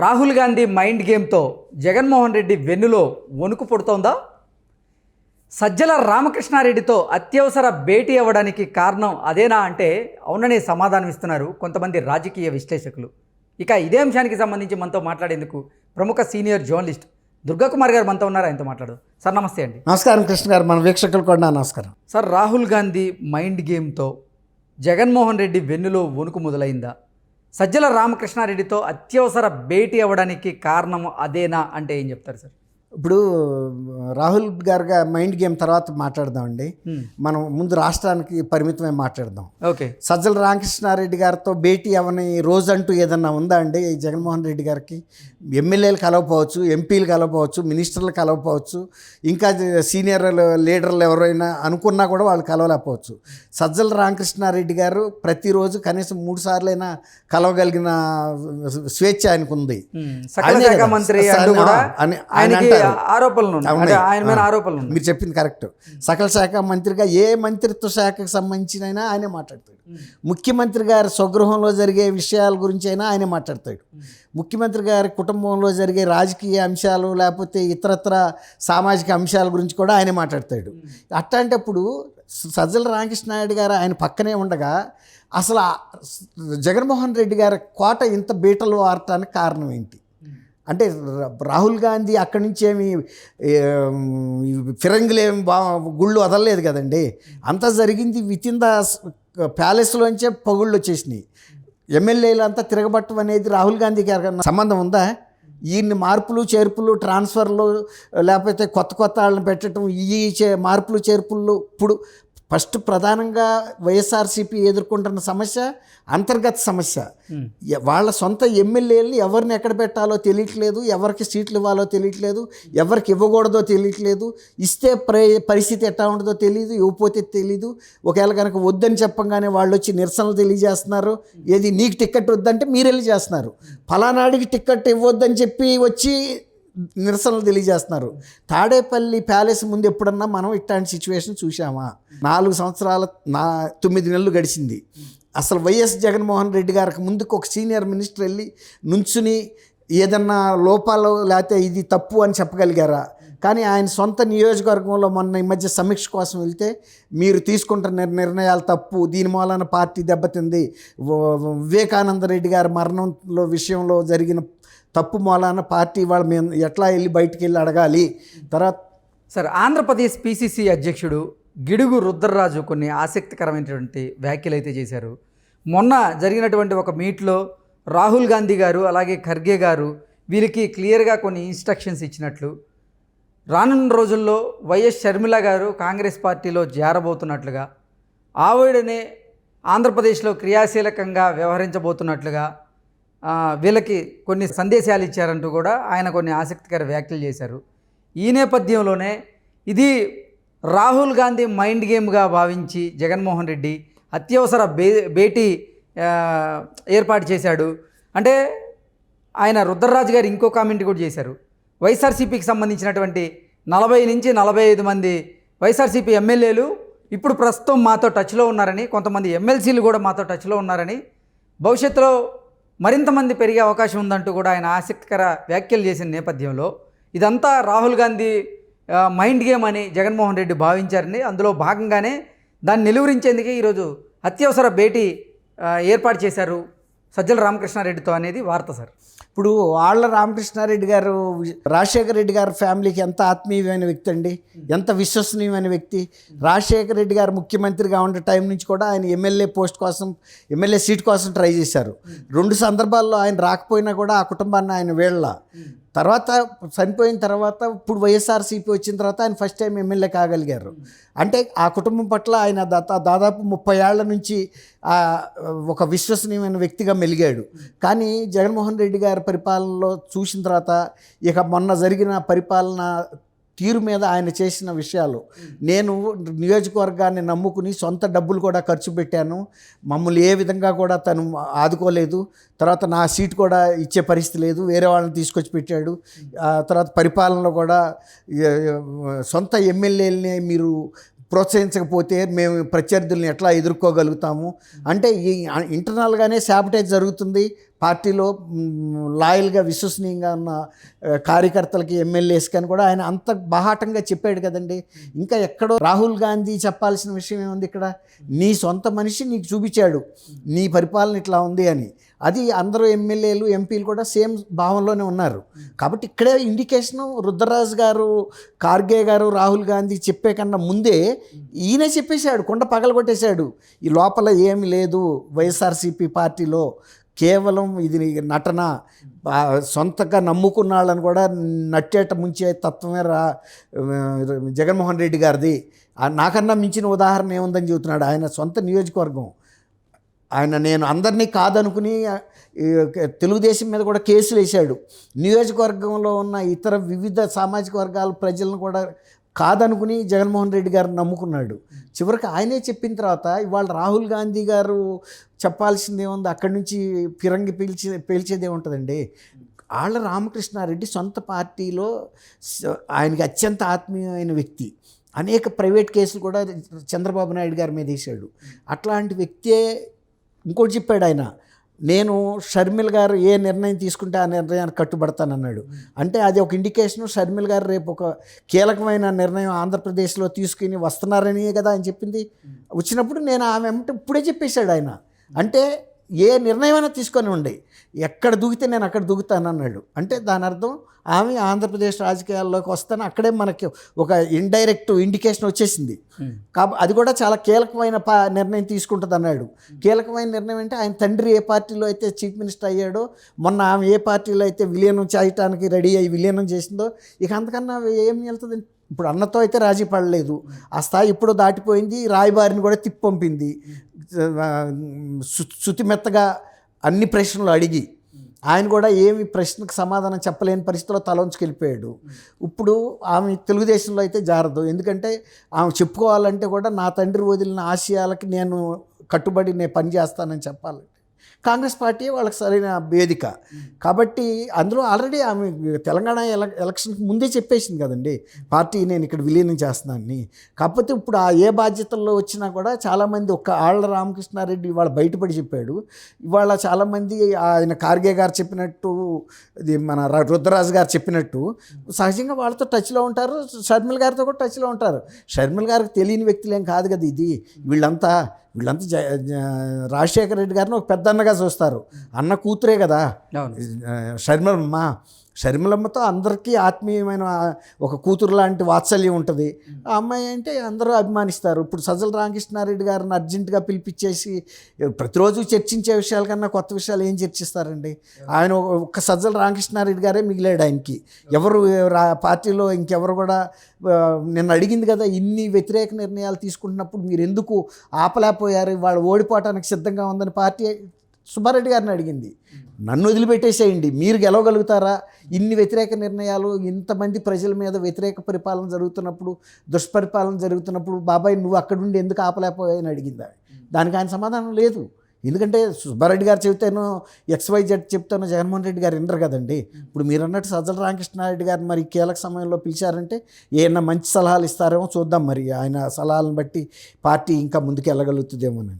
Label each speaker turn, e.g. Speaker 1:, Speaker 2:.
Speaker 1: Rahul Gandhi mind గేమ్తో Jaganmohan Reddy వెన్నులో వణుకు పుడుతోందా? సజ్జల రామకృష్ణారెడ్డితో అత్యవసర భేటీ అవ్వడానికి కారణం అదేనా అంటే అవుననే సమాధానం ఇస్తున్నారు కొంతమంది రాజకీయ విశ్లేషకులు. ఇక ఇదే అంశానికి సంబంధించి మనతో మాట్లాడేందుకు ప్రముఖ సీనియర్ జర్నలిస్ట్ దుర్గాకుమార్ గారు మనతో ఉన్నారు. ఆయనతో మాట్లాడు. సార్ నమస్తే అండి.
Speaker 2: నమస్కారం కృష్ణ గారు, మన వీక్షకులు కూడా నమస్కారం.
Speaker 1: సార్, రాహుల్ గాంధీ మైండ్ గేమ్తో జగన్మోహన్ రెడ్డి వెన్నులో వణుకు మొదలైందా? సజ్జల రామకృష్ణారెడ్డితో అత్యవసర భేటీ అవ్వడానికి కారణం అదేనా అంటే ఏం చెప్తారు సార్?
Speaker 2: ఇప్పుడు రాహుల్ గారుగా మైండ్ గేమ్ తర్వాత మాట్లాడదామండి. మనం ముందు రాష్ట్రానికి పరిమితమై మాట్లాడదాం.
Speaker 1: ఓకే.
Speaker 2: సజ్జల రామకృష్ణారెడ్డి గారితో భేటీ అవని రోజంటూ ఏదన్నా ఉందా అండి జగన్మోహన్ రెడ్డి గారికి? ఎమ్మెల్యేలు కలవపోవచ్చు, ఎంపీలు కలవపోవచ్చు, మినిస్టర్లు కలవపోవచ్చు, ఇంకా సీనియర్ లీడర్లు ఎవరైనా అనుకున్నా కూడా వాళ్ళు కలవలేకపోవచ్చు. సజ్జల రామకృష్ణారెడ్డి గారు ప్రతిరోజు కనీసం 3 సార్లైనా కలవగలిగిన స్వేచ్ఛ ఆయనకు ఉంది. మీరు చెప్పింది కరెక్ట్. సకల శాఖ మంత్రిగా ఏ మంత్రిత్వ శాఖకు సంబంధించిన అయినా ఆయనే మాట్లాడతాడు. ముఖ్యమంత్రి గారి స్వగృహంలో జరిగే విషయాల గురించి అయినా ఆయనే మాట్లాడతాడు. ముఖ్యమంత్రి గారి కుటుంబంలో జరిగే రాజకీయ అంశాలు లేకపోతే ఇతరత్ర సామాజిక అంశాల గురించి కూడా ఆయనే మాట్లాడతాడు. అట్లాంటప్పుడు సజ్జల రామకృష్ణారెడ్డి గారు ఆయన పక్కనే ఉండగా అసలు జగన్మోహన్ రెడ్డి గారి కోట ఇంత బీటలు ఆడటానికి కారణం ఏంటి అంటే, రాహుల్ గాంధీ అక్కడి నుంచి ఏమి ఫిరంగులేమి గుళ్ళు వదలలేదు కదండి. అంతా జరిగింది వితిన్ ద ప్యాలెస్లోంచే పగుళ్ళు వచ్చేసినాయి. ఎమ్మెల్యేలు అంతా తిరగబట్టం అనేది రాహుల్ గాంధీకి సంబంధం ఉందా? ఈయన్ని మార్పులు చేర్పులు ట్రాన్స్ఫర్లు లేకపోతే కొత్త వాళ్ళని పెట్టడం, ఈ మార్పులు చేర్పులు ఇప్పుడు ఫస్ట్ ప్రధానంగా వైఎస్ఆర్సీపీ ఎదుర్కొంటున్న సమస్య అంతర్గత సమస్య. వాళ్ళ సొంత ఎమ్మెల్యేలని ఎవరిని ఎక్కడ పెట్టాలో తెలియట్లేదు, ఎవరికి సీట్లు ఇవ్వాలో తెలియట్లేదు, ఎవరికి ఇవ్వకూడదో తెలియట్లేదు, ఇస్తే పరిస్థితి ఎట్లా ఉండదో తెలియదు, ఇవ్వకపోతే తెలీదు. ఒకవేళ కనుక వద్దని చెప్పంగానే వాళ్ళు వచ్చి నిరసనలు తెలియజేస్తున్నారు. ఏది నీకు టిక్కెట్ వద్దంటే మీరు వెళ్ళి చేస్తున్నారు, ఫలానాడికి టిక్కెట్ ఇవ్వద్దని చెప్పి వచ్చి నిరసనలు తెలియజేస్తున్నారు. తాడేపల్లి ప్యాలెస్ ముందు ఎప్పుడన్నా మనం ఇట్లాంటి సిచ్యువేషన్ చూసామా? 4 సంవత్సరాల 9 నెలలు గడిచింది. అసలు వైఎస్ జగన్మోహన్ రెడ్డి గారికి ముందుకు ఒక సీనియర్ మినిస్టర్ వెళ్ళి నుంచుని ఏదన్నా లోపాలు లేకపోతే ఇది తప్పు అని చెప్పగలిగారా? కానీ ఆయన సొంత నియోజకవర్గంలో మొన్న ఈ మధ్య సమీక్ష కోసం వెళ్తే మీరు తీసుకుంటున్న నిర్ణయాలు తప్పు, దీని మూలాన పార్టీ దెబ్బతింది, వివేకానంద రెడ్డి గారి మరణంలో విషయంలో జరిగిన తప్పు మూలాన పార్టీ వాళ్ళు మేము ఎట్లా వెళ్ళి బయటికి వెళ్ళి అడగాలి. తర్వాత
Speaker 1: సార్, ఆంధ్రప్రదేశ్ పిసిసి అధ్యక్షుడు గిడుగు రుద్రరాజు కొన్ని ఆసక్తికరమైనటువంటి వ్యాఖ్యలు అయితే చేశారు. మొన్న జరిగినటువంటి ఒక మీట్లో రాహుల్ గాంధీ గారు అలాగే ఖర్గే గారు వీరికి క్లియర్గా కొన్ని ఇన్స్ట్రక్షన్స్ ఇచ్చినట్లు, రానున్న రోజుల్లో వైఎస్ షర్మిల గారు కాంగ్రెస్ పార్టీలో చేరబోతున్నట్లుగా, ఆవిడనే ఆంధ్రప్రదేశ్లో క్రియాశీలకంగా వ్యవహరించబోతున్నట్లుగా వీళ్ళకి కొన్ని సందేశాలు ఇచ్చారంటూ కూడా ఆయన కొన్ని ఆసక్తికర వ్యాఖ్యలు చేశారు. ఈ నేపథ్యంలోనే ఇది రాహుల్ గాంధీ మైండ్ గేమ్గా భావించి జగన్మోహన్ రెడ్డి అత్యవసర భేటీ ఏర్పాటు చేశాడు అంటే, ఆయన రుద్రరాజు గారు ఇంకో కామెంట్ కూడా చేశారు. వైఎస్ఆర్సీపీకి సంబంధించినటువంటి 40 నుంచి 45 మంది వైఎస్ఆర్సీపీ ఎమ్మెల్యేలు ఇప్పుడు ప్రస్తుతం మాతో టచ్లో ఉన్నారని, కొంతమంది ఎమ్మెల్సీలు కూడా మాతో టచ్లో ఉన్నారని, భవిష్యత్తులో మరింత మంది పెరిగే అవకాశం ఉందంటూ కూడా ఆయన ఆసక్తికర వ్యాఖ్యలు చేసిన నేపథ్యంలో ఇదంతా రాహుల్ గాంధీ మైండ్ గేమ్ అని జగన్మోహన్ రెడ్డి భావించారని, అందులో భాగంగానే దాన్ని నిలువరించేందుకే ఈరోజు అత్యవసర భేటీ ఏర్పాటు చేశారు సజ్జల రామకృష్ణారెడ్డితో అనేది వార్త సార్.
Speaker 2: ఇప్పుడు ఆళ్ల రామకృష్ణారెడ్డి గారు రాజశేఖర రెడ్డి గారి ఫ్యామిలీకి ఎంత ఆత్మీయమైన వ్యక్తి అండి, ఎంత విశ్వసనీయమైన వ్యక్తి. రాజశేఖర రెడ్డి గారు ముఖ్యమంత్రిగా ఉండే టైం నుంచి కూడా ఆయన ఎమ్మెల్యే సీట్ కోసం ట్రై చేశారు. 2 సందర్భాల్లో ఆయన రాకపోయినా కూడా ఆ కుటుంబాన్ని ఆయన వీళ్ళ తర్వాత చనిపోయిన తర్వాత ఇప్పుడు వైఎస్ఆర్సీపీ వచ్చిన తర్వాత ఆయన ఫస్ట్ టైం ఎమ్మెల్యే కాగలిగారు. అంటే ఆ కుటుంబం పట్ల ఆయన దాదాపు 30 ఏళ్ల నుంచి ఒక విశ్వసనీయమైన వ్యక్తిగా మెలిగాడు. కానీ జగన్మోహన్ రెడ్డి గారి పరిపాలనలో చూసిన తర్వాత ఇక మొన్న జరిగిన పరిపాలన తీరు మీద ఆయన చేసిన విషయాలు, నేను నియోజకవర్గాన్ని నమ్ముకుని సొంత డబ్బులు కూడా ఖర్చు పెట్టాను, మమ్మల్ని ఏ విధంగా కూడా తను ఆదుకోలేదు, తర్వాత నా సీట్ కూడా ఇచ్చే పరిస్థితి లేదు, వేరే వాళ్ళని తీసుకొచ్చి పెట్టాడు, తర్వాత పరిపాలనలో కూడా సొంత ఎమ్మెల్యేలని మీరు ప్రోత్సహించకపోతే మేము ప్రత్యర్థుల్ని ఎట్లా ఎదుర్కోగలుగుతాము అంటే ఈ ఇంటర్నల్గానే శాబిటేజ్ జరుగుతుంది పార్టీలో. లాయల్గా విశ్వసనీయంగా ఉన్న కార్యకర్తలకి ఎమ్మెల్యేస్కి అని కూడా ఆయన అంత బాహాటంగా చెప్పాడు కదండి. ఇంకా ఎక్కడో రాహుల్ గాంధీ చెప్పాల్సిన విషయం ఏముంది ఇక్కడ? నీ సొంత మనిషి నీకు చూపించాడు నీ పరిపాలన ఇట్లా ఉంది అని. అది అందరూ ఎమ్మెల్యేలు ఎంపీలు కూడా సేమ్ భావంలోనే ఉన్నారు. కాబట్టి ఇక్కడే ఇండికేషను రుద్రరాజు గారు, ఖార్గే గారు, రాహుల్ గాంధీ చెప్పే కన్నా ముందే ఈయనే చెప్పేశాడు, కొండ పగలగొట్టేశాడు. ఈ లోపల ఏమి లేదు వైఎస్ఆర్సీపీ పార్టీలో, కేవలం ఇది నటన, సొంతగా నమ్ముకున్న వాళ్ళని కూడా నట్టేట ముంచే తత్వమే జగన్మోహన్ రెడ్డి గారిది. నాకన్నా మించిన ఉదాహరణ ఏముందని చెబుతున్నాడు. ఆయన సొంత నియోజకవర్గం ఆయన, నేను అందరినీ కాదనుకుని తెలుగుదేశం మీద కూడా కేసులు వేశాడు. నియోజకవర్గంలో ఉన్న ఇతర వివిధ సామాజిక వర్గాల ప్రజలను కూడా కాదనుకుని జగన్మోహన్ రెడ్డి గారు నమ్ముకున్నాడు. చివరికి ఆయనే చెప్పిన తర్వాత ఇవాళ రాహుల్ గాంధీ గారు చెప్పాల్సింది ఏముంది? అక్కడి నుంచి ఫిరంగి పేల్చేది ఏముంటుందండి? ఆళ్ళ రామకృష్ణారెడ్డి సొంత పార్టీలో ఆయనకి అత్యంత ఆత్మీయమైన వ్యక్తి. అనేక ప్రైవేట్ కేసులు కూడా చంద్రబాబు నాయుడు గారి మీద వేశాడు. అట్లాంటి వ్యక్తే ఇంకోటి చెప్పాడు ఆయన, నేను షర్మిల్ గారు ఏ నిర్ణయం తీసుకుంటే ఆ నిర్ణయానికి కట్టుబడతానన్నాడు. అంటే అది ఒక ఇండికేషను షర్మిల్ గారు రేపు ఒక కీలకమైన నిర్ణయం ఆంధ్రప్రదేశ్లో తీసుకుని వస్తున్నారని కదా ఆయన చెప్పింది. వచ్చినప్పుడు నేను ఆమె అంటే ఇప్పుడే చెప్పేశాడు ఆయన. అంటే ఏ నిర్ణయమైనా తీసుకొని ఉండే, ఎక్కడ దూకితే నేను అక్కడ దూకుతానన్నాడు. అంటే దాని అర్థం ఆమె ఆంధ్రప్రదేశ్ రాజకీయాల్లోకి వస్తాను, అక్కడే మనకి ఒక ఇండైరెక్ట్ ఇండికేషన్ వచ్చేసింది. అది కూడా చాలా కీలకమైన నిర్ణయం తీసుకుంటుంది అన్నాడు. కీలకమైన నిర్ణయం అంటే ఆయన తండ్రి ఏ పార్టీలో అయితే చీఫ్ మినిస్టర్ అయ్యాడో, మొన్న ఆమె ఏ పార్టీలో అయితే విలీనం చేయటానికి రెడీ అయ్యి విలీనం చేసిందో, ఇక అంతకన్నా ఏం వెళ్తుంది? ఇప్పుడు అన్నతో అయితే రాజీ పడలేదు, ఆ స్థాయి ఇప్పుడు దాటిపోయింది. రాయబారిని కూడా తిప్పి పంపింది. శుతిమెత్తగా అన్ని ప్రశ్నలు అడిగి ఆయన కూడా ఏమి ప్రశ్నకు సమాధానం చెప్పలేని పరిస్థితిలో తలంచుకెళ్ళిపోయాడు. ఇప్పుడు ఆమె తెలుగుదేశంలో అయితే జారదు. ఎందుకంటే ఆమె చెప్పుకోవాలంటే కూడా నా తండ్రి వదిలిన ఆశయాలకి నేను కట్టుబడి నేను పని చేస్తానని చెప్పాలంటే కాంగ్రెస్ పార్టీ వాళ్ళకి సరైన వేదిక. కాబట్టి అందులో ఆల్రెడీ ఆమె తెలంగాణ ఎలక్షన్కి ముందే చెప్పేసింది కదండి, పార్టీ నేను ఇక్కడ విలీనం చేస్తున్నానని. కాకపోతే ఇప్పుడు ఆ ఏ బాధ్యతల్లో వచ్చినా కూడా చాలామంది ఒక్క ఆళ్ళ రామకృష్ణారెడ్డి ఇవాళ బయటపడి చెప్పాడు. ఇవాళ చాలామంది ఆయన ఖార్గే గారు చెప్పినట్టు, ఇది మన రుద్రరాజు గారు చెప్పినట్టు సహజంగా వాళ్ళతో టచ్లో ఉంటారు, షర్మిల్ గారితో కూడా టచ్లో ఉంటారు. షర్మిల్ గారికి తెలియని వ్యక్తులేం కాదు కదా ఇది. వీళ్ళంతా రాజశేఖర రెడ్డి గారిని ఒక పెద్ద అన్నగా చూస్తారు. అన్న కూతురే కదా షర్మిలమ్మతో అందరికీ ఆత్మీయమైన ఒక కూతురు లాంటి వాత్సల్యం ఉంటుంది. ఆ అమ్మాయి అంటే అందరూ అభిమానిస్తారు. ఇప్పుడు సజ్జల రామకృష్ణారెడ్డి గారిని అర్జెంటుగా పిలిపించేసి ప్రతిరోజు చర్చించే విషయాల కన్నా కొత్త విషయాలు ఏం చర్చిస్తారండి? ఆయన ఒక్క సజ్జల రామకృష్ణారెడ్డి గారే మిగిలాడు ఆయనకి. ఎవరు పార్టీలో ఇంకెవరు కూడా నిన్న అడిగింది కదా, ఇన్ని వ్యతిరేక నిర్ణయాలు తీసుకుంటున్నప్పుడు మీరు ఎందుకు ఆపలేకపోయారు, వాళ్ళు ఓడిపోవటానికి సిద్ధంగా ఉందని పార్టీ సుబ్బారెడ్డి గారిని అడిగింది. నన్ను వదిలిపెట్టేసేయండి, మీరు గెలవగలుగుతారా? ఇన్ని వ్యతిరేక నిర్ణయాలు, ఇంతమంది ప్రజల మీద వ్యతిరేక పరిపాలన జరుగుతున్నప్పుడు, దుష్పరిపాలన జరుగుతున్నప్పుడు బాబాయ్ నువ్వు అక్కడుండి ఎందుకు ఆపలేకపోయాయని అడిగింది. దానికి ఆయన సమాధానం లేదు. ఎందుకంటే సుబ్బారెడ్డి గారు చెబితేనో XYZ చెప్తానో జగన్మోహన్ రెడ్డి గారు వినరు కదండి. ఇప్పుడు మీరు అన్నట్టు సజ్జల రామకృష్ణారెడ్డి గారు మరి కీలక సమయంలో పిలిచారంటే ఏమన్నా మంచి సలహాలు ఇస్తారేమో చూద్దాం. మరి ఆయన సలహాలను బట్టి పార్టీ ఇంకా ముందుకు వెళ్ళగలుగుతుందేమోనని.